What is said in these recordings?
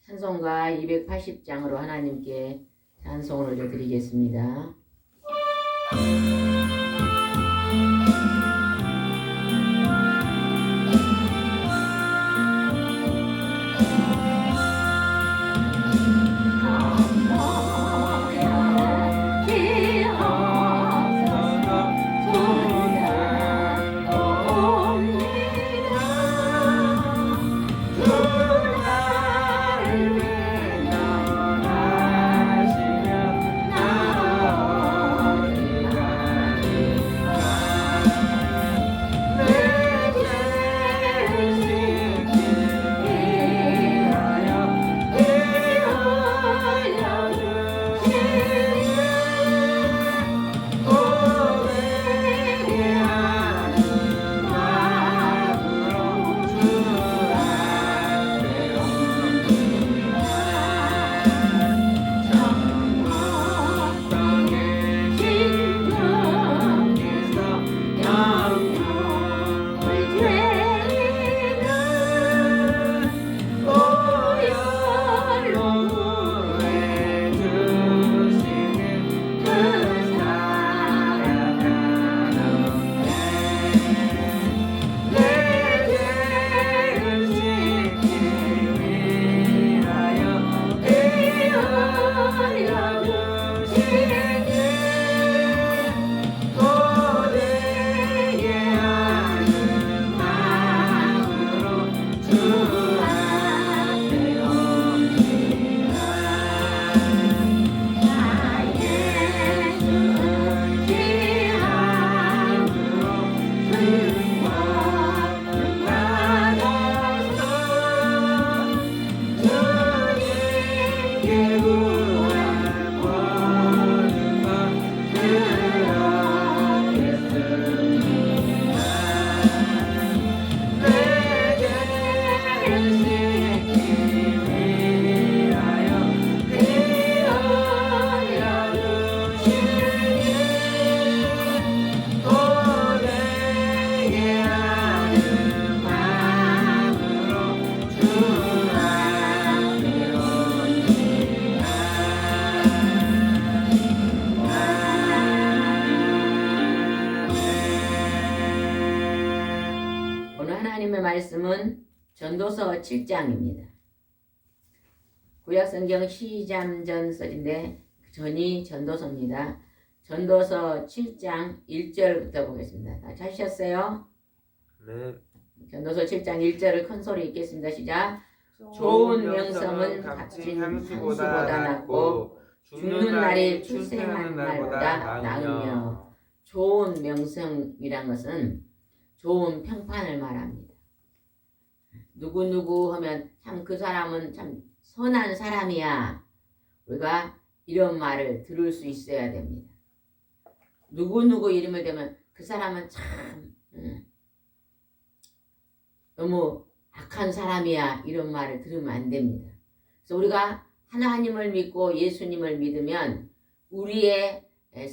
찬송가 280장으로 하나님께 찬송을 올려드리겠습니다. 하나님의 말씀은 전도서 7장입니다. 구약성경 시잠전서인데 전이 전도서입니다. 전도서 7장 1절부터 보겠습니다. 다 찾으셨어요? 네. 전도서 7장 1절을 큰 소리 읽겠습니다. 시작. 좋은 명성은 값진 향수보다 낫고 죽는 날이 출생하는 날보다 나으며. 좋은 명성이란 것은 좋은 평판을 말합니다. 누구누구 하면 참 그 사람은 참 선한 사람이야. 우리가 이런 말을 들을 수 있어야 됩니다. 누구누구 이름을 대면 그 사람은 참 너무 악한 사람이야. 이런 말을 들으면 안 됩니다. 그래서 우리가 하나님을 믿고 예수님을 믿으면 우리의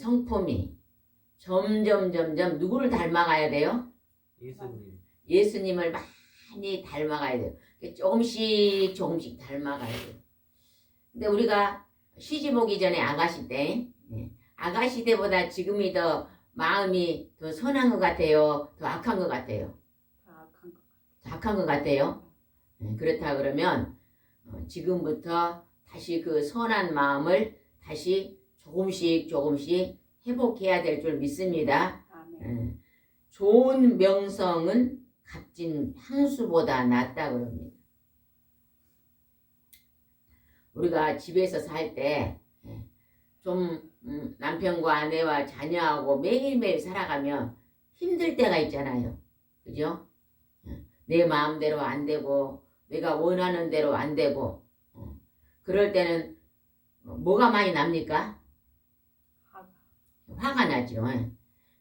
성품이 점점 누구를 닮아가야 돼요? 예수님. 예수님을 많이 닮아가야 돼요. 조금씩 닮아가야 돼요. 근데 우리가 시집 오기 전에 아가씨 때, 아가씨 때보다 지금이 더 마음이 더 선한 것 같아요? 더 악한 것 같아요? 더 악한 것 같아요? 그렇다 그러면 지금부터 다시 그 선한 마음을 다시 조금씩 회복해야 될 줄 믿습니다. 좋은 명성은 값진 향수보다 낫다 그럽니다. 우리가 집에서 살 때 좀 남편과 아내와 자녀하고 매일매일 살아가면 힘들 때가 있잖아요. 그죠? 내 마음대로 안 되고 내가 원하는 대로 안 되고 그럴 때는 뭐가 많이 납니까? 화가 나죠.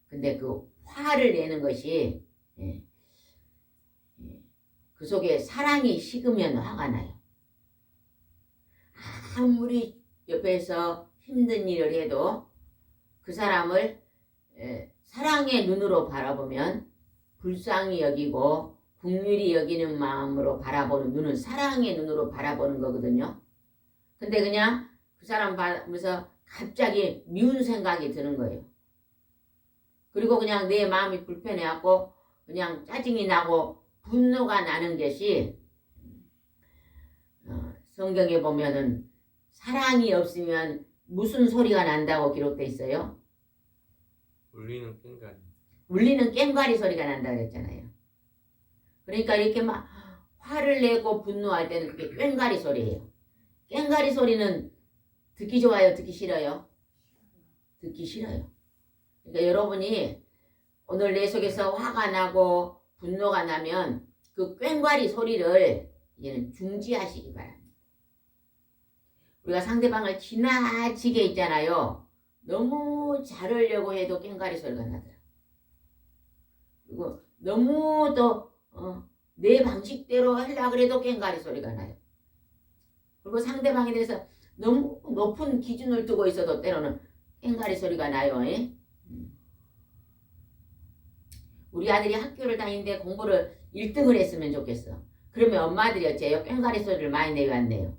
근데 그 화를 내는 것이 그 속에 사랑이 식으면 화가 나요. 아무리 옆에서 힘든 일을 해도 그 사람을 사랑의 눈으로 바라보면 불쌍히 여기고 긍휼히 여기는 마음으로 바라보는 눈은 사랑의 눈으로 바라보는 거거든요. 근데 그냥 그 사람 보면서 갑자기 미운 생각이 드는 거예요. 그리고 그냥 내 마음이 불편해갖고 그냥 짜증이 나고 분노가 나는 것이 성경에 보면은 사랑이 없으면 무슨 소리가 난다고 기록돼 있어요? 울리는 깽가리. 울리는 꽹과리 소리가 난다고 했잖아요. 그러니까 이렇게 막 화를 내고 분노할 때는 그게 꽹과리 소리예요. 꽹과리 소리는 듣기 좋아요? 듣기 싫어요? 듣기 싫어요. 그러니까 여러분이 오늘 내 속에서 화가 나고 분노가 나면 그 꽹과리 소리를 이제는 중지하시기 바랍니다. 우리가 상대방을 지나치게 있잖아요. 너무 자르려고 해도 꽹과리 소리가 나더라. 그리고 너무 또 내 방식대로 하려고 그래도 꽹과리 소리가 나요. 그리고 상대방에 대해서 너무 높은 기준을 두고 있어도 때로는 꽹과리 소리가 나요. 우리 아들이 학교를 다니는데 공부를 1등을 했으면 좋겠어. 그러면 엄마들이 어째요? 꽹과리 소리를 많이 내왔네요.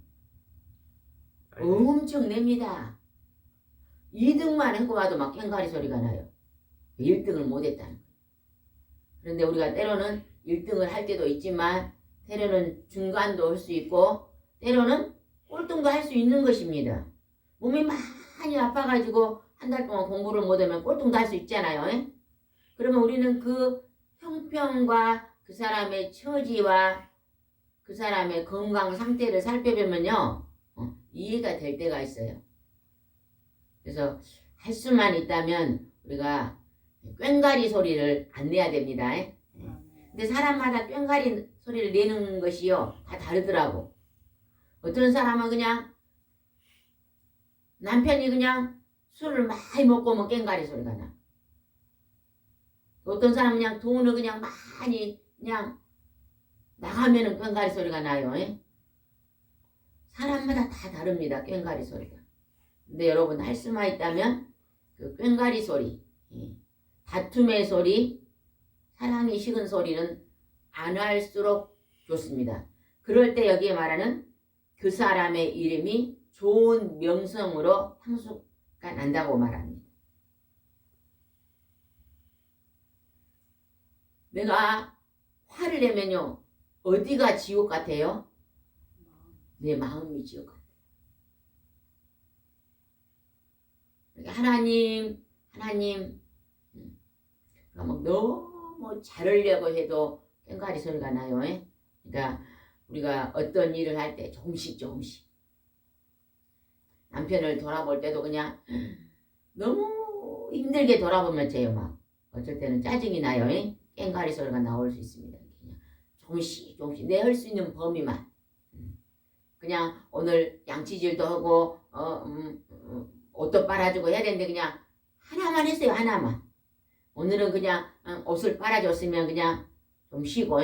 엄청 냅니다. 2등만 하고 와도 막 꽹과리 소리가 나요. 1등을 못했다는 거예요. 그런데 우리가 때로는 1등을 할 때도 있지만 때로는 중간도 할 수 있고 때로는 꼴등도 할 수 있는 것입니다. 몸이 많이 아파가지고 한 달 동안 공부를 못하면 꼴등도 할 수 있잖아요. 그러면 우리는 그 형편과 그 사람의 처지와 그 사람의 건강 상태를 살펴보면요. 이해가 될 때가 있어요. 그래서 할 수만 있다면 우리가 꽹과리 소리를 안 내야 됩니다. 근데 사람마다 꽹과리 소리를 내는 것이요 다 다르더라고. 어떤 사람은 그냥 남편이 그냥 술을 많이 먹고 오면 꽹과리 소리가 나. 어떤 사람은 그냥 돈을 그냥 많이 그냥 나가면은 꽹과리 소리가 나요. 사람마다 다 다릅니다. 꽹과리 소리가. 근데 여러분 할 수만 있다면 그 꽹과리 소리, 다툼의 소리, 사랑이 식은 소리는 안 할수록 좋습니다. 그럴 때 여기에 말하는 그 사람의 이름이 좋은 명성으로 향수가 난다고 말합니다. 내가 화를 내면요 어디가 지옥 같아요? 내 마음이 지옥 같아요. 하나님 막 너무 자르려고 해도 꽹과리 소리가 나요. 그러니까 우리가 어떤 일을 할 때 조금씩 남편을 돌아볼 때도 그냥 너무 힘들게 돌아보면 돼요. 막 어쩔 때는 짜증이 나요. 꽹과리 소리가 나올 수 있습니다. 그냥 조금씩 내 할 수 있는 범위만 그냥 오늘 양치질도 하고 옷도 빨아주고 해야 되는데 그냥 하나만 했어요. 하나만. 오늘은 그냥 옷을 빨아줬으면 그냥 좀 쉬고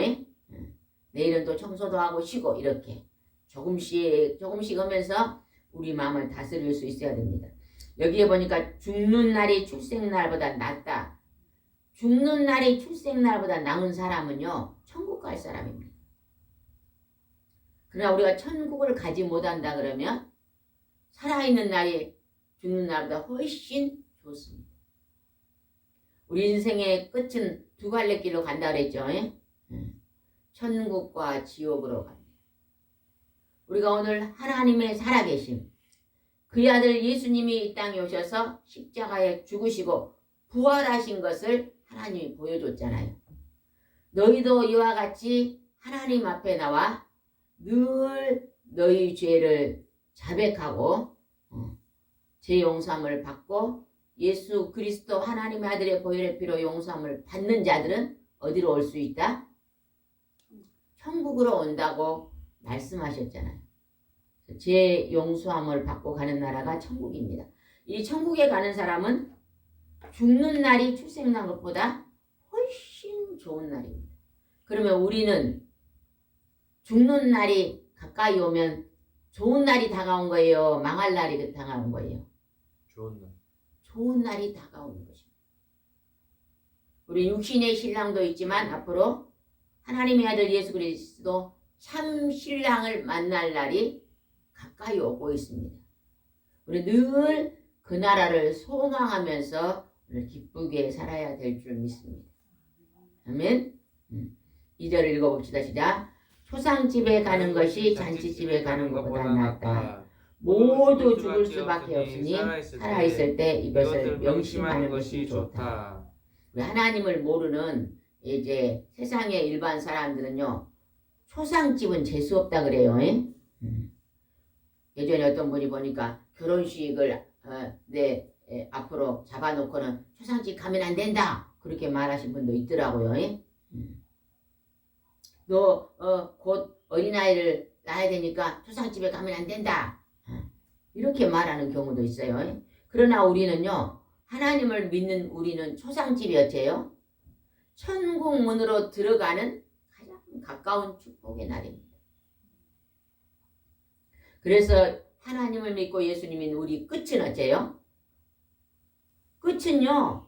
내일은 또 청소도 하고 쉬고 이렇게 조금씩 하면서 우리 마음을 다스릴 수 있어야 됩니다. 여기에 보니까 죽는 날이 출생날보다 낫다. 죽는 날이 출생날보다 나은 사람은요 천국 갈 사람입니다. 그러나 우리가 천국을 가지 못한다 그러면 살아있는 날이 죽는 날보다 훨씬 좋습니다. 우리 인생의 끝은 두 갈래 길로 간다 그랬죠. 천국과 지옥으로 갑니다. 우리가 오늘 하나님의 살아계심, 그의 아들 예수님이 이 땅에 오셔서 십자가에 죽으시고 부활하신 것을 하나님이 보여줬잖아요. 너희도 이와 같이 하나님 앞에 나와 늘 너희 죄를 자백하고 죄 용서함을 받고 예수 그리스도 하나님의 아들의 보혈의 피로 용서함을 받는 자들은 어디로 올 수 있다? 천국으로 온다고 말씀하셨잖아요. 죄 용서함을 받고 가는 나라가 천국입니다. 이 천국에 가는 사람은 죽는 날이 출생난 것보다 훨씬 좋은 날입니다. 그러면 우리는 죽는 날이 가까이 오면 좋은 날이 다가온 거예요? 망할 날이 다가온 거예요? 좋은 날. 좋은 날이 다가오는 것입니다. 우리 육신의 신랑도 있지만 앞으로 하나님의 아들 예수 그리스도 참 신랑을 만날 날이 가까이 오고 있습니다. 우리 늘 그 나라를 소망하면서 오늘 기쁘게 살아야 될 줄 믿습니다. 아멘. 2절 읽어봅시다. 시작. 초상집에 가는 것이 잔치집에 가는 것보다 낫다. 모두 죽을 수밖에 없으니 살아있을 때 이것을 명심하는 것이 좋다. 우리 하나님을 모르는 이제 세상의 일반 사람들은요, 초상집은 재수 없다 그래요. 예전에 어떤 분이 보니까 결혼식을 앞으로 잡아놓고는 초상집 가면 안 된다 그렇게 말하신 분도 있더라고요. 너 곧 어린아이를 낳아야 되니까 초상집에 가면 안 된다 이렇게 말하는 경우도 있어요. 그러나 우리는요, 하나님을 믿는 우리는 초상집이 어째요? 천국 문으로 들어가는 가장 가까운 축복의 날입니다. 그래서 하나님을 믿고 예수님 믿는 우리 끝은 어째요? 끝은요,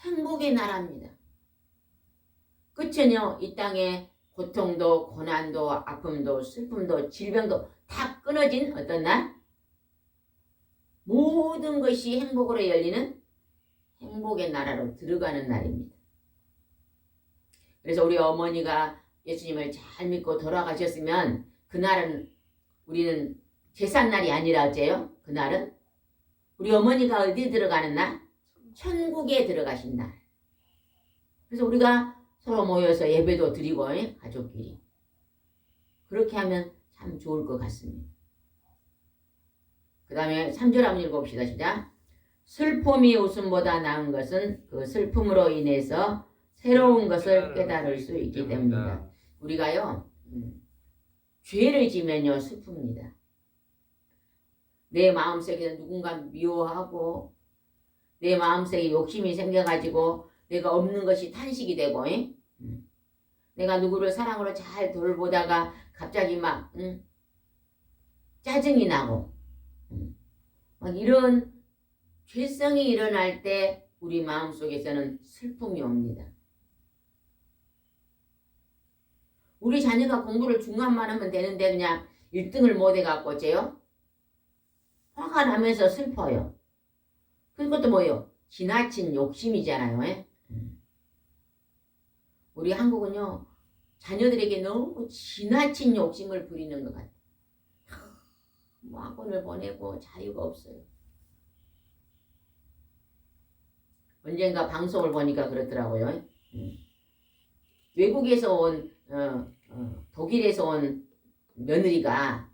행복의 나라입니다. 끝은요, 이 땅에 고통도 고난도 아픔도 슬픔도 질병도 다 끊어진 어떤 날? 모든 것이 행복으로 열리는 행복의 나라로 들어가는 날입니다. 그래서 우리 어머니가 예수님을 잘 믿고 돌아가셨으면 그날은 우리는 제삿날이 아니라 어째요? 그날은 우리 어머니가 어디 들어가는 날? 천국에 들어가신 날. 그래서 우리가 서로 모여서 예배도 드리고 가족끼리 그렇게 하면 참 좋을 것 같습니다. 그 다음에 3절 한번 읽어봅시다. 시작. 슬픔이 웃음보다 나은 것은 그 슬픔으로 인해서 새로운 것을 깨달을 수 있기 때문이다. 우리가요, 죄를 지면요 슬픕니다. 내 마음속에 누군가 미워하고 내 마음속에 욕심이 생겨가지고 내가 없는 것이 탄식이 되고 내가 누구를 사랑으로 잘 돌보다가 갑자기 막 짜증이 나고 막 이런 죄성이 일어날 때 우리 마음속에서는 슬픔이 옵니다. 우리 자녀가 공부를 중간만 하면 되는데 그냥 1등을 못 해갖고 어째요? 화가 나면서 슬퍼요. 그것도 뭐예요? 지나친 욕심이잖아요. 우리 한국은요, 자녀들에게 너무 지나친 욕심을 부리는 것 같아요. 뭐 학원을 보내고 자유가 없어요. 언젠가 방송을 보니까 그렇더라고요. 외국에서 온 독일에서 온 며느리가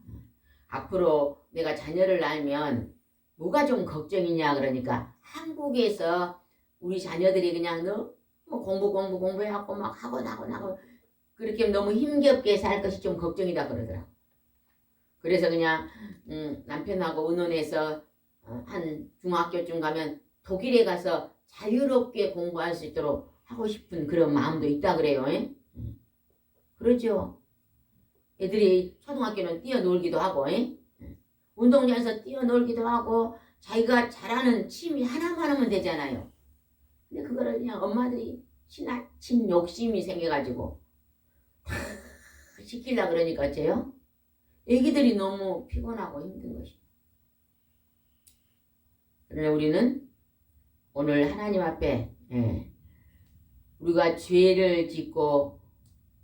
앞으로 내가 자녀를 낳으면 뭐가 좀 걱정이냐 그러니까 한국에서 우리 자녀들이 그냥 너무 공부해갖고 막 하고 그렇게 너무 힘겹게 살 것이 좀 걱정이다 그러더라고. 그래서 그냥 남편하고 의논해서 한 중학교쯤 가면 독일에 가서 자유롭게 공부할 수 있도록 하고 싶은 그런 마음도 있다 그래요. 그러죠. 애들이 초등학교는 뛰어놀기도 하고 운동장에서 뛰어놀기도 하고 자기가 잘하는 취미 하나만 하면 되잖아요. 근데 그거를 그냥 엄마들이 지나친 욕심이 생겨가지고 다 시키려고 그러니까 어째요? 애기들이 너무 피곤하고 힘든 것이죠. 그러나 우리는 오늘 하나님 앞에 우리가 죄를 짓고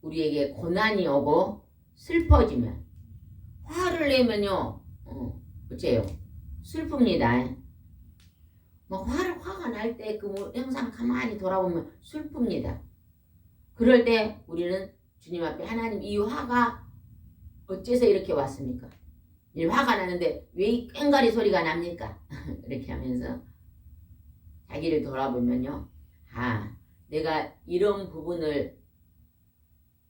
우리에게 고난이 오고 슬퍼지면 화를 내면요 어째요? 슬픕니다. 뭐 화가 날 때 그 영상 가만히 돌아보면 슬픕니다. 그럴 때 우리는 주님 앞에 하나님 이 화가 어째서 이렇게 왔습니까? 이 화가 나는데 왜 이 꽹가리 소리가 납니까? 이렇게 하면서 자기를 돌아보면요. 아, 내가 이런 부분을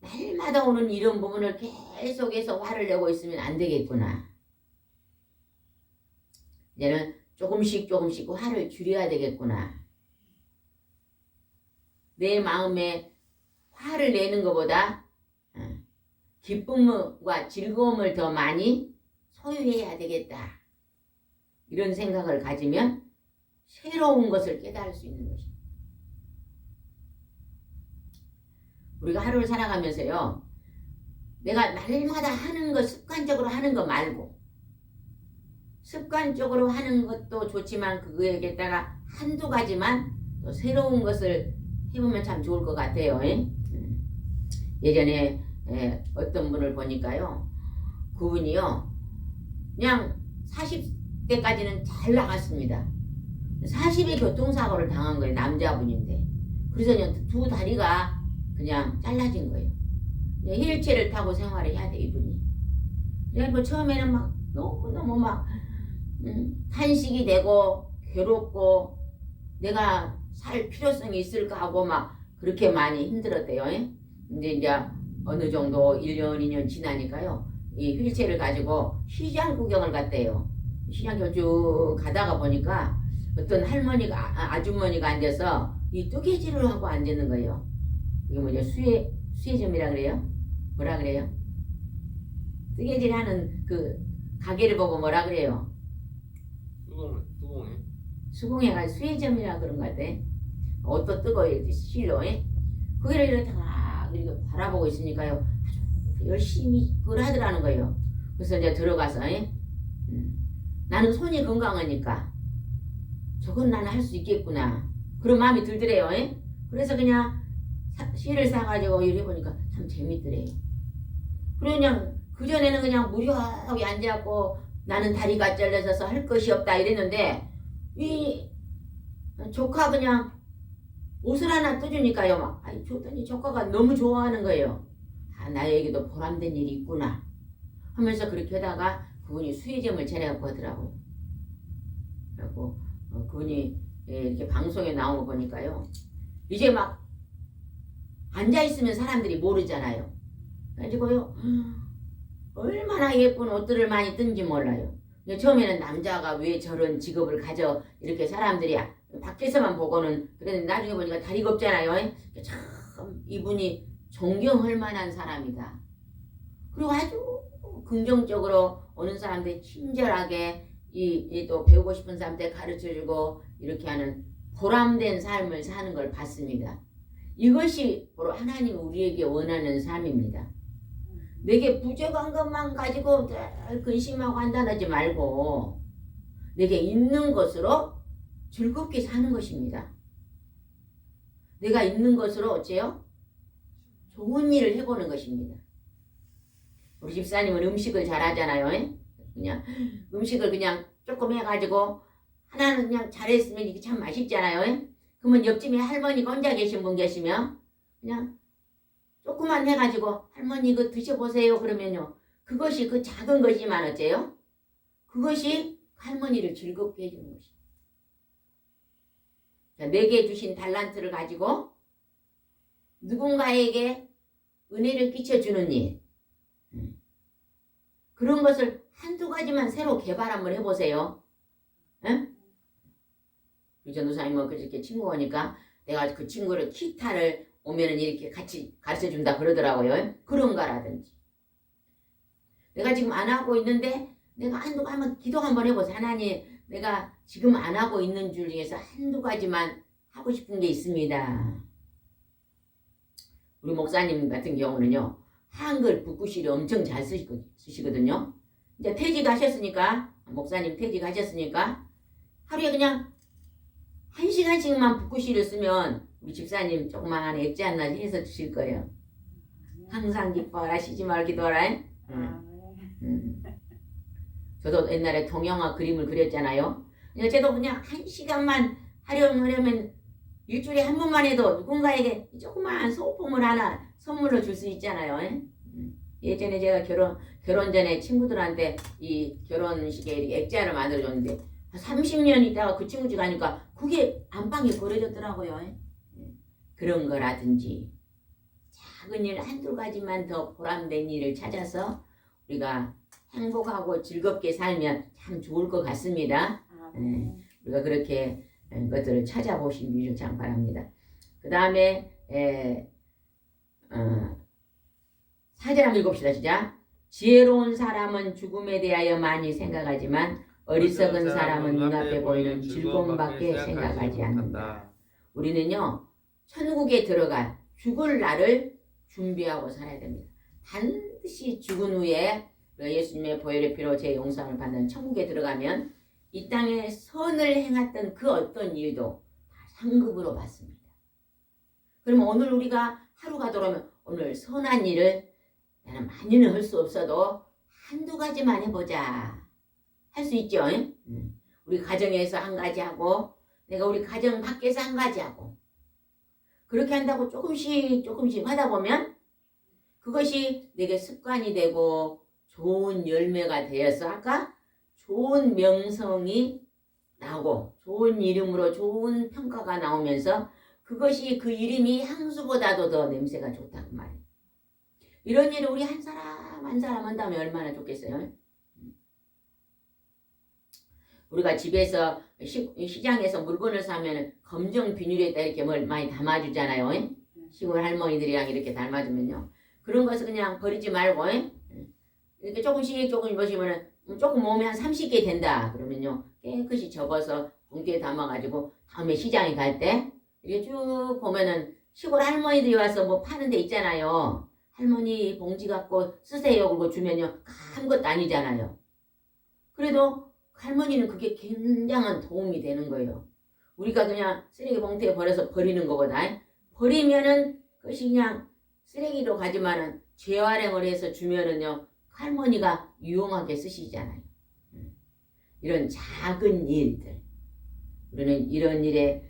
날마다 오는 이런 부분을 계속해서 화를 내고 있으면 안 되겠구나. 이제는 조금씩 화를 줄여야 되겠구나. 내 마음에 화를 내는 것보다 기쁨과 즐거움을 더 많이 소유해야 되겠다. 이런 생각을 가지면 새로운 것을 깨달을 수 있는 것입니다. 우리가 하루를 살아가면서요. 내가 날마다 하는 거 습관적으로 하는 거 말고 습관적으로 하는 것도 좋지만 그거에다가 한두 가지만 또 새로운 것을 해보면 참 좋을 것 같아요. 예전에 어떤 분을 보니까요. 그분이요. 그냥 40대까지는 잘 나갔습니다. 40에 교통사고를 당한 거예요. 남자분인데. 그래서 그냥 두 다리가 그냥 잘라진 거예요. 휠체어를 타고 생활을 해야 돼, 이분이. 그래서 처음에는 막 너무너무 막 탄식이 되고 괴롭고 내가 살 필요성이 있을까 하고 막 그렇게 많이 힘들었대요. 근데 이제 어느 정도 1년, 2년 지나니까요. 이 휠체어를 가지고 시장 구경을 갔대요. 시장 구경 쭉 가다가 보니까 어떤 할머니가, 아주머니가 앉아서 이 뜨개질을 하고 앉는 거예요. 이게 뭐냐, 수혜점이라 그래요? 뭐라 그래요? 뜨개질 하는 그 가게를 보고 뭐라 그래요? 수공해. 수공해가 수혜점이라 그런 것 같아. 옷도 뜨고 실로. 거기를 이렇게 다 이렇게 바라보고 있으니까요. 아주 열심히 그걸 하더라는 거예요. 그래서 이제 들어가서 나는 손이 건강하니까 저건 나는 할 수 있겠구나. 그런 마음이 들더래요. 그래서 그냥 실을 사가지고 일해보니까 참 재밌더래요. 그리고 그냥 그전에는 그냥 무료하게 앉아갖고 나는 다리가 잘려서 할 것이 없다 이랬는데 이 조카 그냥 옷을 하나 떠주니까요. 막 아이 줬더니 조카가 너무 좋아하는 거예요. 아, 나에게도 보람된 일이 있구나 하면서 그렇게 하다가 그분이 수혜점을 차려갖고 하더라고요. 그래갖고 그분이 이렇게 방송에 나온 거 보니까요. 이제 막 앉아있으면 사람들이 모르잖아요. 그래가지고요. 얼마나 예쁜 옷들을 많이 뜬지 몰라요. 처음에는 남자가 왜 저런 직업을 가져 이렇게 사람들이 밖에서만 보고는 그랬는데 나중에 보니까 다리가 없잖아요. 참 이분이 존경할 만한 사람이다. 그리고 아주 긍정적으로 오는 사람들 친절하게 또 배우고 싶은 사람들 가르쳐주고 이렇게 하는 보람된 삶을 사는 걸 봤습니다. 이것이 바로 하나님이 우리에게 원하는 삶입니다. 내게 부족한 것만 가지고 근심하고 한다하지 말고 내게 있는 것으로 즐겁게 사는 것입니다. 내가 있는 것으로 어째요? 좋은 일을 해보는 것입니다. 우리 집사님은 음식을 잘하잖아요. 그냥 음식을 그냥 조금 해가지고 하나는 그냥 잘했으면 이게 참 맛있잖아요. 그러면 옆집에 할머니가 혼자 계신 분 계시면 그냥 조금만 해가지고 할머니 이거 드셔보세요 그러면요. 그것이 그 작은 것이지만 어째요? 그것이 할머니를 즐겁게 해주는 것입니다. 내게 주신 달란트를 가지고 누군가에게 은혜를 끼쳐주는 일. 그런 것을 한두 가지만 새로 개발 한번 해보세요. 응? 우리 전도사님은 그렇게 친구가 오니까 내가 그 친구를 기타를 오면은 이렇게 같이 가르쳐 준다 그러더라고요. 그런 거라든지. 내가 지금 안 하고 있는데 내가 한번 기도 한번 해보세요. 하나님 내가 지금 안 하고 있는 줄 중에서 한두 가지만 하고 싶은 게 있습니다. 우리 목사님 같은 경우는요. 한글 북구시를 엄청 잘 쓰시거든요. 이제 퇴직하셨으니까 목사님 퇴직하셨으니까 하루에 그냥 1시간씩만 북구시를 쓰면 우리 집사님 조그만 액지 하나 해서 주실 거예요. 항상 기뻐하라 쉬지 말고 기도하라. 저도 옛날에 동영화 그림을 그렸잖아요. 저도 그냥 1시간만 하려면 일주일에 한 번만 해도 누군가에게 조그만 소품을 하나 선물로 줄 수 있잖아요. 예전에 제가 결혼 전에 친구들한테 이 결혼식에 이렇게 액자를 만들어줬는데 30년 있다가 그 친구 집 가니까 그게 안방에 버려졌더라고요. 그런 거라든지 작은 일 한두 가지만 더 보람된 일을 찾아서 우리가 행복하고 즐겁게 살면 참 좋을 것 같습니다. 우리가 그렇게 것들을 찾아보시기 참 바랍니다. 그 다음에 4절 한번 읽읍시다. 시작. 지혜로운 사람은 죽음에 대하여 많이 생각하지만 어리석은 사람은 눈앞에 보이는 즐거움밖에 생각하지 않는다. 우리는요 천국에 들어갈 죽을 날을 준비하고 살아야 됩니다. 반드시 죽은 후에 예수님의 보혈의 피로 제 용서를 받는 천국에 들어가면 이 땅에 선을 행했던 그 어떤 일도 다 상급으로 받습니다. 그러면 오늘 우리가 하루가 돌아오면 오늘 선한 일을 나는 많이는 할 수 없어도 한두 가지만 해보자. 할 수 있죠? 우리 가정에서 한 가지 하고 내가 우리 가정 밖에서 한 가지 하고 그렇게 한다고 조금씩 하다 보면 그것이 내게 습관이 되고 좋은 열매가 되어서 아까 좋은 명성이 나오고 좋은 이름으로 좋은 평가가 나오면서 그것이 그 이름이 향수보다도 더 냄새가 좋다고 말이에요. 이런 일을 우리 한 사람 한 사람 한다면 얼마나 좋겠어요? 우리가 집에서 시장에서 물건을 사면 검정 비닐에다 이렇게 뭘 많이 담아주잖아요. 시골 할머니들이랑 이렇게 담아주면요. 그런 것을 그냥 버리지 말고 이렇게 조금씩 보시면은 조금 모으면 한 30개 된다. 그러면요. 깨끗이 접어서 봉투에 담아가지고 다음에 시장에 갈 때 이렇게 쭉 보면은 시골 할머니들이 와서 뭐 파는 데 있잖아요. 할머니 봉지 갖고 쓰세요. 그러고 주면요. 아무것도 아니잖아요. 그래도 할머니는 그게 굉장한 도움이 되는 거예요. 우리가 그냥 쓰레기 봉투에 버려서 버리는 거거든. 버리면은 그것이 그냥 쓰레기로 가지만은 재활용을 해서 주면은요. 할머니가 유용하게 쓰시잖아요. 이런 작은 일들. 우리는 이런 일에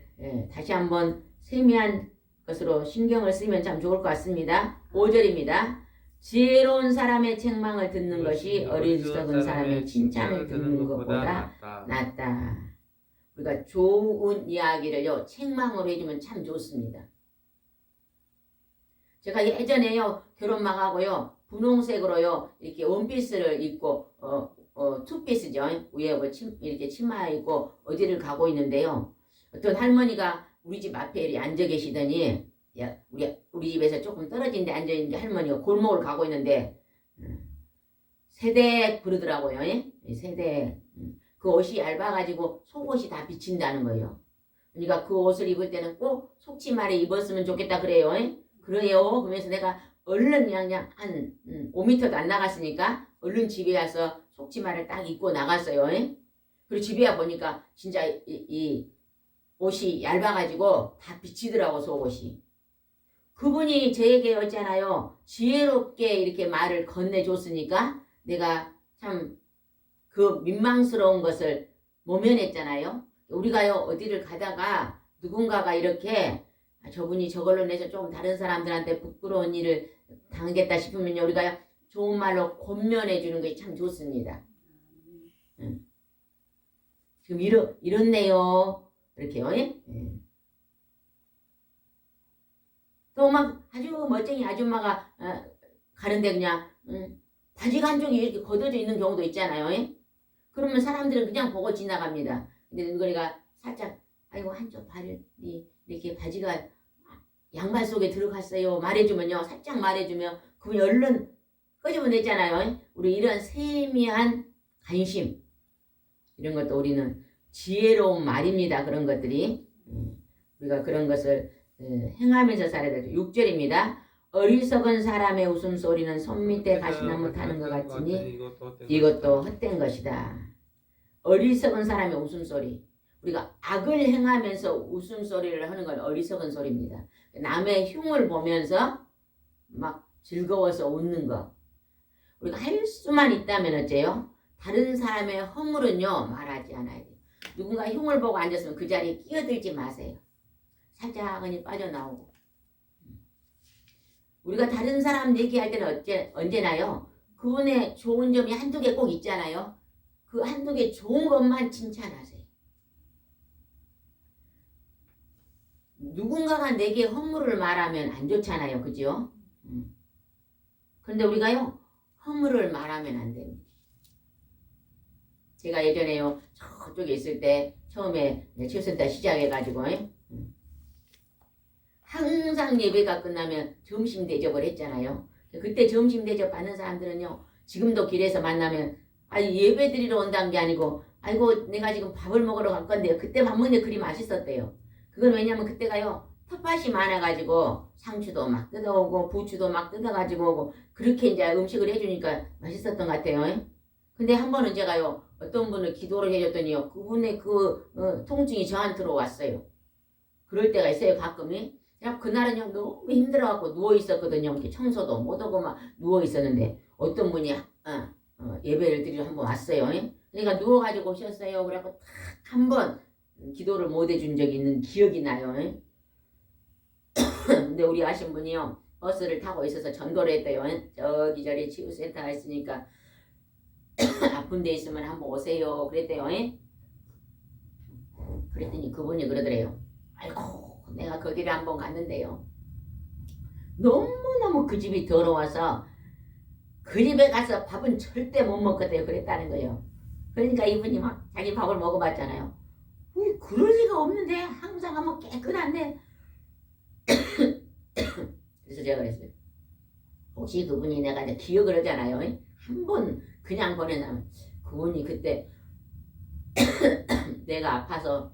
다시 한번 세미한 것으로 신경을 쓰면 참 좋을 것 같습니다. 5절입니다. 지혜로운 사람의 책망을 듣는 것이 어리석은 사람의 칭찬을 듣는 것보다 낫다. 우리가 좋은 이야기를요 책망으로 해주면 참 좋습니다. 제가 예전에요 결혼 막 하고요 분홍색으로요 이렇게 원피스를 입고 투피스죠 위에 뭐 이렇게 치마 입고 어디를 가고 있는데요 어떤 할머니가 우리 집 앞에 이렇게 앉아 계시더니 야, 우리 집에서 조금 떨어진 데 앉아 있는 할머니가 골목을 가고 있는데 세대 부르더라고요. 세대. 그 옷이 얇아가지고 속옷이 다 비친다는 거예요. 그러니까 그 옷을 입을 때는 꼭 속치마를 입었으면 좋겠다 그래요. 그래요. 그러면서 내가 얼른 그냥 한 5m도 안 나갔으니까 얼른 집에 와서 속치마를 딱 입고 나갔어요. 그리고 집에 와 보니까 진짜 이 옷이 얇아가지고 다 비치더라고 속옷이. 그분이 저에게였잖아요. 지혜롭게 이렇게 말을 건네줬으니까 내가 참 그 민망스러운 것을 모면했잖아요. 우리가요 어디를 가다가 누군가가 이렇게 저분이 저걸로 내서 좀 다른 사람들한테 부끄러운 일을 당하겠다 싶으면요 우리가 좋은 말로 권면해 주는 것이 참 좋습니다. 지금 이렇네요. 이렇게요. 또 막 아주 멋쟁이 아줌마가 가는데 그냥 바지가 한쪽이 이렇게 걷어져 있는 경우도 있잖아요. 그러면 사람들은 그냥 보고 지나갑니다. 근데 누구가 살짝 아이고 한쪽 발이 이렇게 바지가 양말 속에 들어갔어요. 말해주면요. 살짝 말해주면 그분이 얼른 끄집어내잖아요. 우리 이런 세미한 관심 이런 것도 우리는 지혜로운 말입니다. 그런 것들이 우리가 그런 것을 행하면서 살아야 되죠. 6절입니다. 어리석은 사람의 웃음소리는 손 밑에 가시나무 타는 것 같으니 이것도 헛된 것이다. 어리석은 사람의 웃음소리. 우리가 악을 행하면서 웃음소리를 하는 건 어리석은 소리입니다. 남의 흉을 보면서 막 즐거워서 웃는 거. 우리가 할 수만 있다면 어째요? 다른 사람의 허물은요 말하지 않아야 돼요. 누군가 흉을 보고 앉았으면 그 자리에 끼어들지 마세요. 살짝은 빠져나오고. 우리가 다른 사람 얘기할 때는 언제나요? 그분의 좋은 점이 한두 개 꼭 있잖아요. 그 한두 개 좋은 것만 칭찬하세요. 누군가가 내게 허물을 말하면 안 좋잖아요. 그죠? 그런데 우리가요 허물을 말하면 안 됩니다. 제가 예전에요 저쪽에 있을 때 처음에 칠순자 시작해가지고 항상 예배가 끝나면 점심 대접을 했잖아요. 그때 점심 대접 받는 사람들은요 지금도 길에서 만나면 예배 드리러 온다는 게 아니고 아이고 내가 지금 밥을 먹으러 갈 건데요. 그때 밥 먹는데 그리 맛있었대요. 그건 왜냐면 그때가요 텃밭이 많아가지고 상추도 막 뜯어오고 부추도 막 뜯어가지고 오고 그렇게 이제 음식을 해주니까 맛있었던 것 같아요. 근데 한 번은 제가요 어떤 분을 기도를 해줬더니요 그분의 통증이 저한테로 왔어요. 그럴 때가 있어요 가끔이. 그냥 그날은요 너무 힘들어갖고 누워 있었거든요. 이렇게 청소도 못하고 막 누워 있었는데 어떤 분이 예배를 드리러 한번 왔어요. 그러니까 누워가지고 오셨어요. 그래갖고 딱 한 번 기도를 못 해준 적이 있는 기억이 나요. 근데 우리 아신 분이요 버스를 타고 있어서 전도를 했대요. 저기 치유센터가 있으니까 아픈 데 있으면 한번 오세요 그랬대요. 그랬더니 그분이 그러더래요. 아이고 내가 거기를 한번 갔는데요 너무너무 그 집이 더러워서 그 집에 가서 밥은 절대 못 먹겠대요 그랬다는 거예요. 그러니까 이분이 막 자기 밥을 먹어봤잖아요. 그럴 리가 없는데 항상 하면 깨끗한데. 그래서 제가 그랬어요. 혹시 그분이 내가 이제 기억을 하잖아요. 한 번 그냥 보내면 그분이 그때 내가 아파서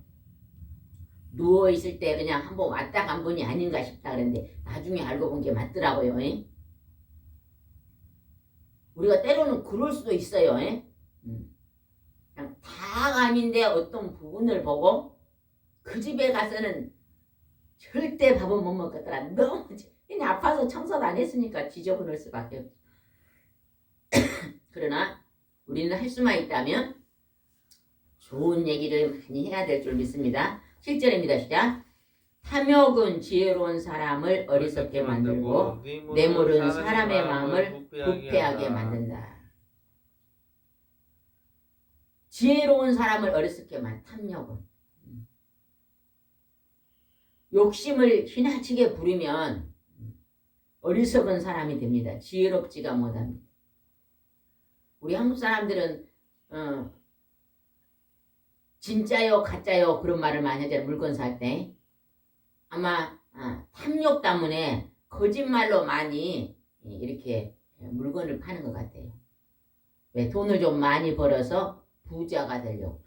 누워있을 때 그냥 한번 왔다 간 분이 아닌가 싶다 그랬는데 나중에 알고 본 게 맞더라고요. 우리가 때로는 그럴 수도 있어요. 그냥 다가 아닌데 어떤 부분을 보고 그 집에 가서는 절대 밥은 못 먹겠더라. 너무 그냥 아파서 청소도 안 했으니까 지저분할 수밖에 없죠. 그러나 우리는 할 수만 있다면 좋은 얘기를 많이 해야 될 줄 믿습니다. 7절입니다. 시작. 탐욕은 지혜로운 사람을 어리석게 만들고 뇌물은 사람의 마음을 부패하게 만든다. 지혜로운 사람을 어리석게 탐욕은 욕심을 지나치게 부리면 어리석은 사람이 됩니다. 지혜롭지가 못합니다. 우리 한국 사람들은 진짜요 가짜요 그런 말을 많이 하잖아요. 물건 살 때. 아마 탐욕 때문에 거짓말로 많이 이렇게 물건을 파는 것 같아요. 왜? 돈을 좀 많이 벌어서 부자가 되려고.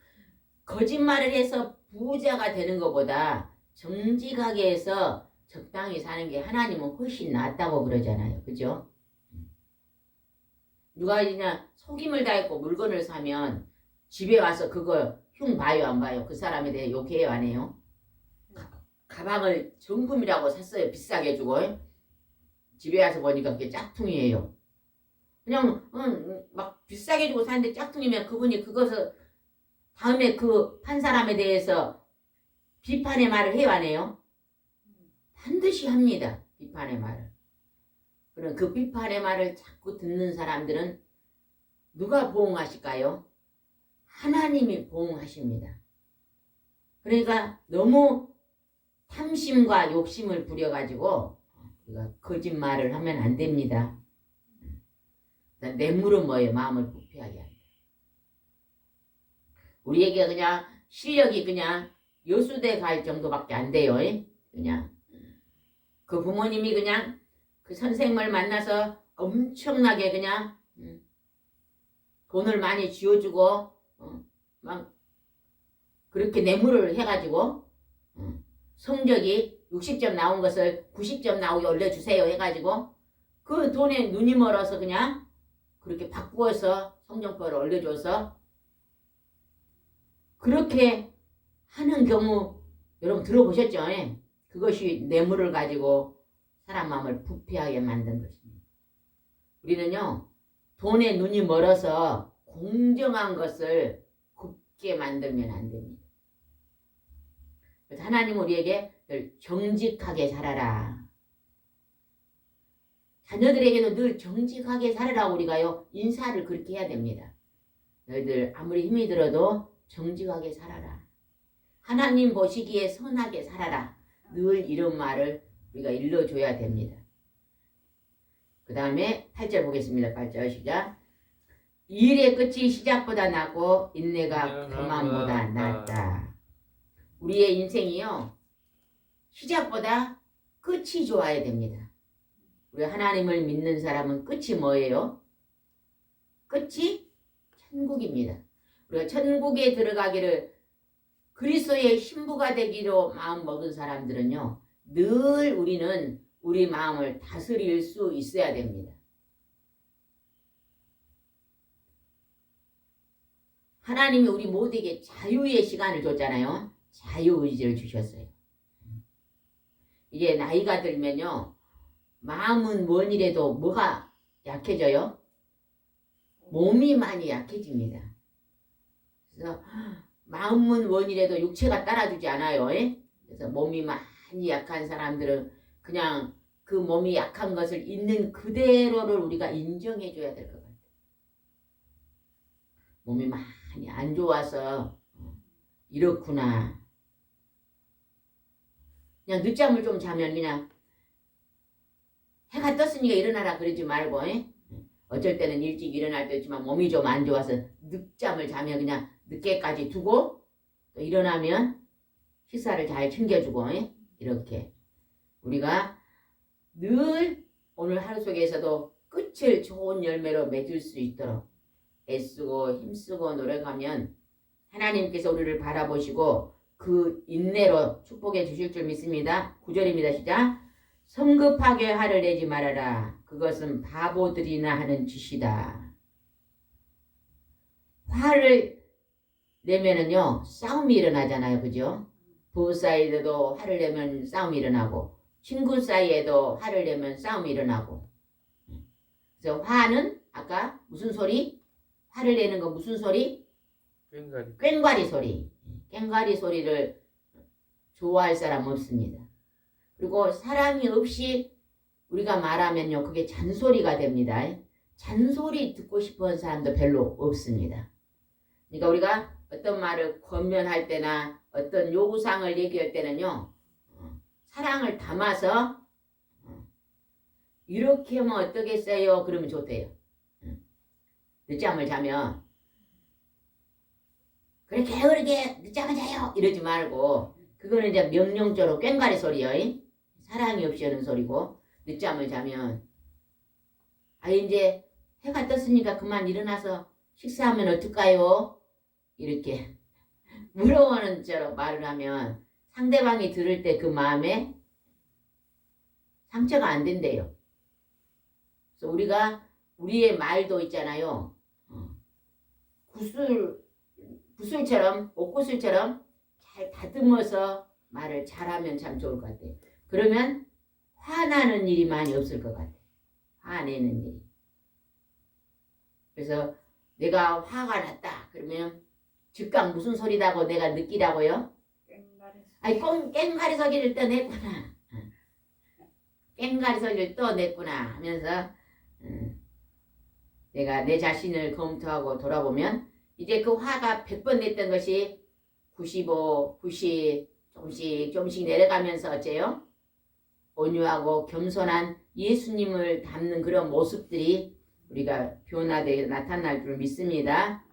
거짓말을 해서 부자가 되는 것보다 정직하게 해서 적당히 사는 게 하나님은 훨씬 낫다고 그러잖아요. 그죠? 누가 그냥 속임을 다했고 물건을 사면 집에 와서 그거 흉 봐요 안 봐요? 그 사람에 대해 욕해요 안 해요? 가방을 정품이라고 샀어요. 비싸게 주고. 집에 와서 보니까 그게 짝퉁이에요. 그냥 막 비싸게 주고 샀는데 짝퉁이면 그분이 그것을 다음에 그 판 사람에 대해서 비판의 말을 해요 안 해요? 반드시 합니다. 비판의 말을. 그럼 그 비판의 말을 자꾸 듣는 사람들은 누가 보응하실까요? 하나님이 보응하십니다. 그러니까 너무 탐심과 욕심을 부려가지고 우리가 거짓말을 하면 안 됩니다. 뇌물은 뭐예요? 마음을 부패하게 합니다. 우리에게 그냥 실력이 그냥 여수대 갈 정도밖에 안 돼요. 그냥 그 부모님이 그냥 그 선생님을 만나서 엄청나게 그냥 돈을 많이 쥐어주고 막 그렇게 뇌물을 해가지고 성적이 60점 나온 것을 90점 나오게 올려주세요 해가지고 그 돈에 눈이 멀어서 그냥 그렇게 바꾸어서 성적표를 올려줘서 그렇게 하는 경우 여러분 들어보셨죠? 그것이 뇌물을 가지고 사람 마음을 부패하게 만든 것입니다. 우리는요 돈에 눈이 멀어서 공정한 것을 굽게 만들면 안 됩니다. 그래서 하나님은 우리에게 늘 정직하게 살아라. 자녀들에게는 늘 정직하게 살아라고 우리가요 인사를 그렇게 해야 됩니다. 너희들 아무리 힘이 들어도 정직하게 살아라. 하나님 보시기에 선하게 살아라. 늘 이런 말을 우리가 일러줘야 됩니다. 그 다음에 8절 보겠습니다. 8절 시작. 일의 끝이 시작보다 낫고 인내가 교만보다 낫다. 우리의 인생이요 시작보다 끝이 좋아야 됩니다. 우리 하나님을 믿는 사람은 끝이 뭐예요? 끝이 천국입니다. 우리가 천국에 들어가기를 그리스도의 신부가 되기로 마음 먹은 사람들은요 늘 우리는 우리 마음을 다스릴 수 있어야 됩니다. 하나님이 우리 모두에게 자유의 시간을 줬잖아요. 자유의지를 주셨어요. 이제 나이가 들면요. 마음은 뭔이래도 뭐가 약해져요? 몸이 많이 약해집니다. 그래서 마음은 원이라도 육체가 따라주지 않아요. 그래서 몸이 많이 약한 사람들은 그냥 그 몸이 약한 것을 있는 그대로를 우리가 인정해 줘야 될 것 같아요. 몸이 많이 안 좋아서 이렇구나. 그냥 늦잠을 좀 자면 그냥 해가 떴으니까 일어나라 그러지 말고 어쩔 때는 일찍 일어날 때 있지만 몸이 좀 안 좋아서 늦잠을 자면 그냥 늦게까지 두고 또 일어나면 식사를 잘 챙겨주고 이렇게 우리가 늘 오늘 하루 속에서도 끝을 좋은 열매로 맺을 수 있도록 애쓰고 힘쓰고 노력하면 하나님께서 우리를 바라보시고 그 인내로 축복해 주실 줄 믿습니다. 9절입니다. 시작. 성급하게 화를 내지 말아라. 그것은 바보들이나 하는 짓이다. 화를 내면은요 싸움이 일어나잖아요. 그죠? 부부 사이에도 화를 내면 싸움이 일어나고 친구 사이에도 화를 내면 싸움이 일어나고 그래서 화는 아까 무슨 소리? 화를 내는 거 무슨 소리? 꽹과리. 꽹과리 소리. 꽹과리 소리를 좋아할 사람 없습니다. 그리고 사랑이 없이 우리가 말하면요 그게 잔소리가 됩니다. 잔소리 듣고 싶은 사람도 별로 없습니다. 그러니까 우리가 어떤 말을 권면할 때나 어떤 요구사항을 얘기할 때는요 사랑을 담아서 이렇게 하면 어떠겠어요? 그러면 좋대요. 늦잠을 자면 그렇게 늦잠을 자요 이러지 말고 그거는 이제 명령적으로 꽹과리 소리요. 사랑이 없이 하는 소리고 늦잠을 자면 이제 해가 떴으니까 그만 일어나서 식사하면 어떨까요? 이렇게 물어보는 처럼 말을 하면 상대방이 들을 때 그 마음에 상처가 안 된대요. 그래서 우리가 우리의 말도 있잖아요. 구슬처럼 옷구슬처럼 잘 다듬어서 말을 잘하면 참 좋을 것 같아요. 그러면 화나는 일이 많이 없을 것 같아요. 화내는 일이. 그래서 내가 화가 났다 그러면 즉각 무슨 소리다고 내가 느끼라고요? 꽹과리 소리를 떠냈구나. 꽹과리 소리를 떠냈구나 하면서 내가 내 자신을 검토하고 돌아보면 이제 그 화가 100번 냈던 것이 95, 90 조금씩 내려가면서 어째요? 온유하고 겸손한 예수님을 닮는 그런 모습들이 우리가 변화되어 나타날 줄 믿습니다.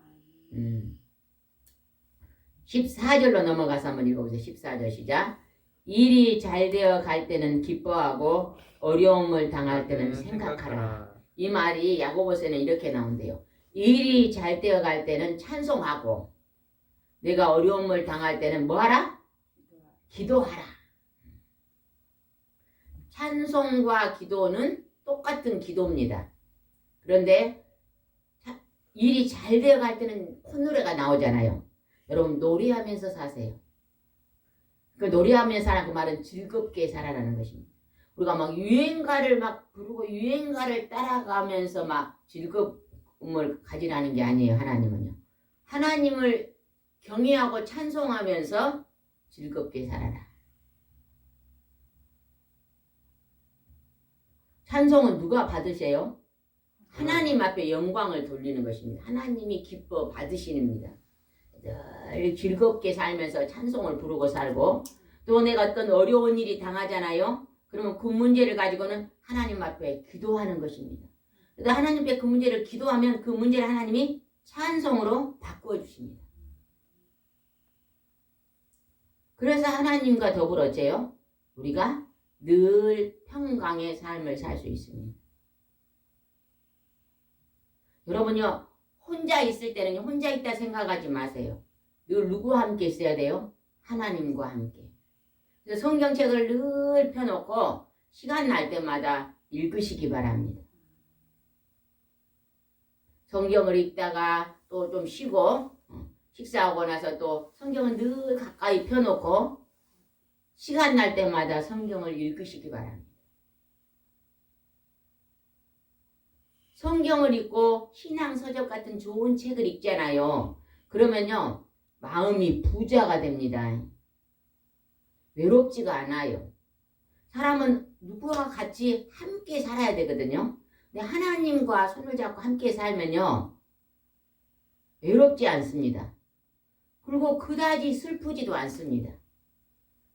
14절로 넘어가서 한번 읽어보세요. 14절 시작. 일이 잘 되어 갈 때는 기뻐하고 어려움을 당할 때는 생각하라. 이 말이 야고보서에는 이렇게 나온대요. 일이 잘 되어 갈 때는 찬송하고 내가 어려움을 당할 때는 뭐하라? 기도하라. 찬송과 기도는 똑같은 기도입니다. 그런데 일이 잘 되어 갈 때는 콧노래가 나오잖아요. 여러분 노래하면서 사세요. 그 노래하면서 사는 그 말은 즐겁게 살아라는 것입니다. 우리가 막 유행가를 막 부르고 유행가를 따라가면서 막 즐거움을 가지라는 게 아니에요. 하나님은요. 하나님을 경외하고 찬송하면서 즐겁게 살아라. 찬송은 누가 받으세요? 하나님 앞에 영광을 돌리는 것입니다. 하나님이 기뻐 받으시는입니다. 늘 즐겁게 살면서 찬송을 부르고 살고 또 내가 어떤 어려운 일이 당하잖아요. 그러면 그 문제를 가지고는 하나님 앞에 기도하는 것입니다. 그래서 하나님 앞에 그 문제를 기도하면 그 문제를 하나님이 찬송으로 바꾸어 주십니다. 그래서 하나님과 더불어 어째요? 우리가 늘 평강의 삶을 살 수 있습니다. 여러분요 혼자 있을 때는 혼자 있다 생각하지 마세요. 늘 누구와 함께 있어야 돼요? 하나님과 함께. 그래서 성경책을 늘 펴놓고 시간 날 때마다 읽으시기 바랍니다. 성경을 읽다가 또 좀 쉬고 식사하고 나서 또 성경을 늘 가까이 펴놓고 시간 날 때마다 성경을 읽으시기 바랍니다. 성경을 읽고 신앙서적 같은 좋은 책을 읽잖아요. 그러면요 마음이 부자가 됩니다. 외롭지가 않아요. 사람은 누구와 같이 함께 살아야 되거든요. 근데 하나님과 손을 잡고 함께 살면요 외롭지 않습니다. 그리고 그다지 슬프지도 않습니다.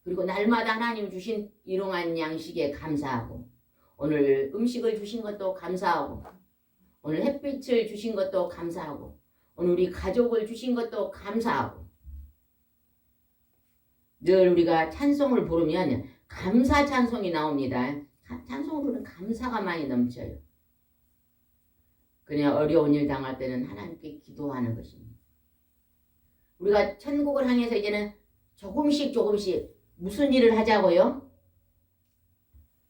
그리고 날마다 하나님 주신 일용한 양식에 감사하고 오늘 음식을 주신 것도 감사하고 오늘 햇빛을 주신 것도 감사하고 오늘 우리 가족을 주신 것도 감사하고 늘 우리가 찬송을 부르면 감사 찬송이 나옵니다. 찬송을 부르면 감사가 많이 넘쳐요. 그냥 어려운 일 당할 때는 하나님께 기도하는 것입니다. 우리가 천국을 향해서 이제는 조금씩 무슨 일을 하자고요?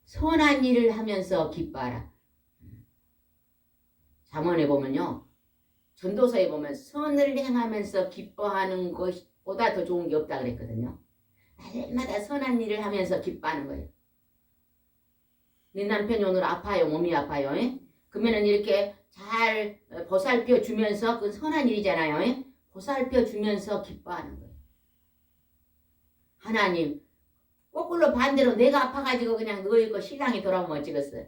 선한 일을 하면서 기뻐하라. 잠언에 보면요. 전도서에 보면 선을 행하면서 기뻐하는 것보다 더 좋은 게 없다 그랬거든요. 날마다 선한 일을 하면서 기뻐하는 거예요. 내 남편이 오늘 아파요. 몸이 아파요. 그러면은 이렇게 잘 보살펴 주면서 그 선한 일이잖아요. 보살펴 주면서 기뻐하는 거예요. 하나님 거꾸로 반대로 내가 아파가지고 그냥 누워있고 신랑이 돌아오면 어찌겠어요.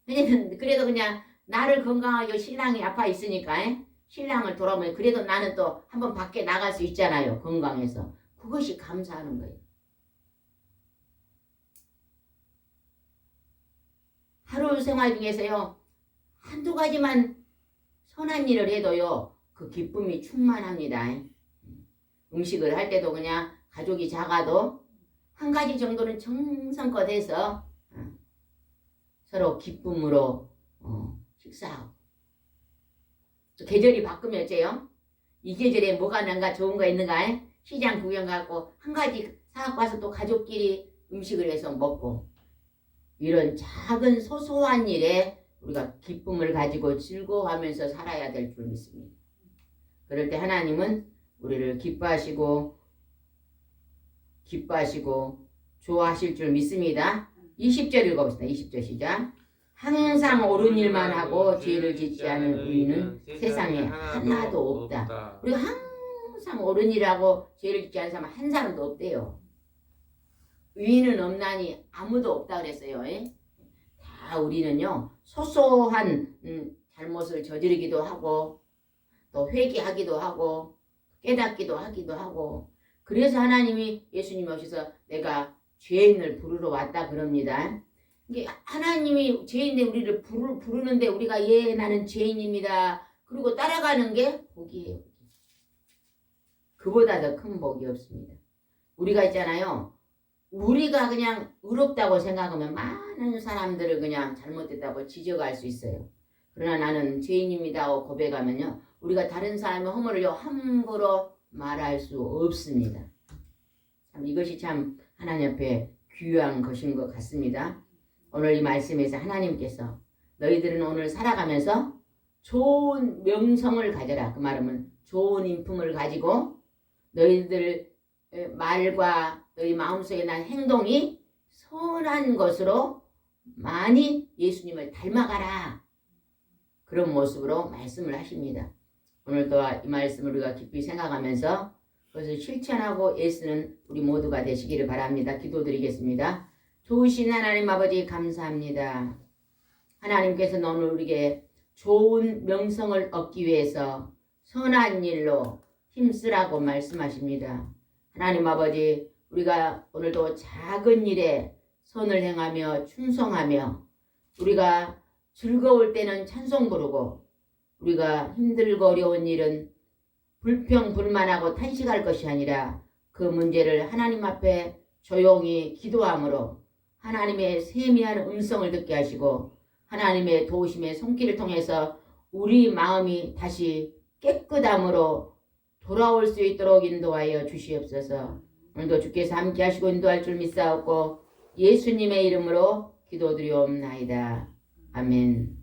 왜냐면 그래도 그냥 나를 건강하게 신랑이 아파 있으니까 신랑을 돌아오면 그래도 나는 또 한번 밖에 나갈 수 있잖아요. 건강해서. 그것이 감사하는 거예요. 하루 생활 중에서요. 한두 가지만 선한 일을 해도요. 그 기쁨이 충만합니다. 음식을 할 때도 그냥 가족이 작아도 한 가지 정도는 정성껏 해서 서로 기쁨으로 식사하고 계절이 바꾸면 어째요? 이 계절에 뭐가 난가 좋은 거 있는가? 시장 구경 가고 한 가지 사갖고 와서 또 가족끼리 음식을 해서 먹고 이런 작은 소소한 일에 우리가 기쁨을 가지고 즐거워하면서 살아야 될 줄 믿습니다. 그럴 때 하나님은 우리를 기뻐하시고 좋아하실 줄 믿습니다. 20절 읽어봅시다. 20절 시작. 항상 옳은 일만 하고 죄를 짓지 않은 의인은 세상에 하나도 없다. 우리가 항상 옳은 일하고 죄를 짓지 않은 사람은 한 사람도 없대요. 의인은 없나니 아무도 없다 그랬어요. 다 우리는요 소소한 잘못을 저지르기도 하고 또 회개하기도 하고 깨닫기도 하고 그래서 하나님이 예수님이 오셔서 내가 죄인을 부르러 왔다 그럽니다. 이게 하나님이 죄인데 우리를 부르는데 우리가 예 나는 죄인입니다. 그리고 따라가는 게 복이에요. 그보다 더 큰 복이 없습니다. 우리가 있잖아요. 우리가 그냥 의롭다고 생각하면 많은 사람들을 그냥 잘못됐다고 지적할 수 있어요. 그러나 나는 죄인입니다 하고 고백하면요. 우리가 다른 사람의 허물을 함부로 말할 수 없습니다. 참 이것이 참 하나님 앞에 귀한 것인 것 같습니다. 오늘 이 말씀에서 하나님께서 너희들은 오늘 살아가면서 좋은 명성을 가져라. 그 말은 좋은 인품을 가지고 너희들 말과 너희 마음속에 난 행동이 선한 것으로 많이 예수님을 닮아가라. 그런 모습으로 말씀을 하십니다. 오늘도 이 말씀을 우리가 깊이 생각하면서 그것을 실천하고 애쓰는 우리 모두가 되시기를 바랍니다. 기도드리겠습니다. 좋으신 하나님 아버지 감사합니다. 하나님께서는 오늘 우리에게 좋은 명성을 얻기 위해서 선한 일로 힘쓰라고 말씀하십니다. 하나님 아버지 우리가 오늘도 작은 일에 선을 행하며 충성하며 우리가 즐거울 때는 찬송 부르고 우리가 힘들고 어려운 일은 불평불만하고 탄식할 것이 아니라 그 문제를 하나님 앞에 조용히 기도함으로 하나님의 세미한 음성을 듣게 하시고 하나님의 도우심의 손길을 통해서 우리 마음이 다시 깨끗함으로 돌아올 수 있도록 인도하여 주시옵소서. 오늘도 주께서 함께 하시고 인도할 줄 믿사옵고 예수님의 이름으로 기도드리옵나이다. 아멘.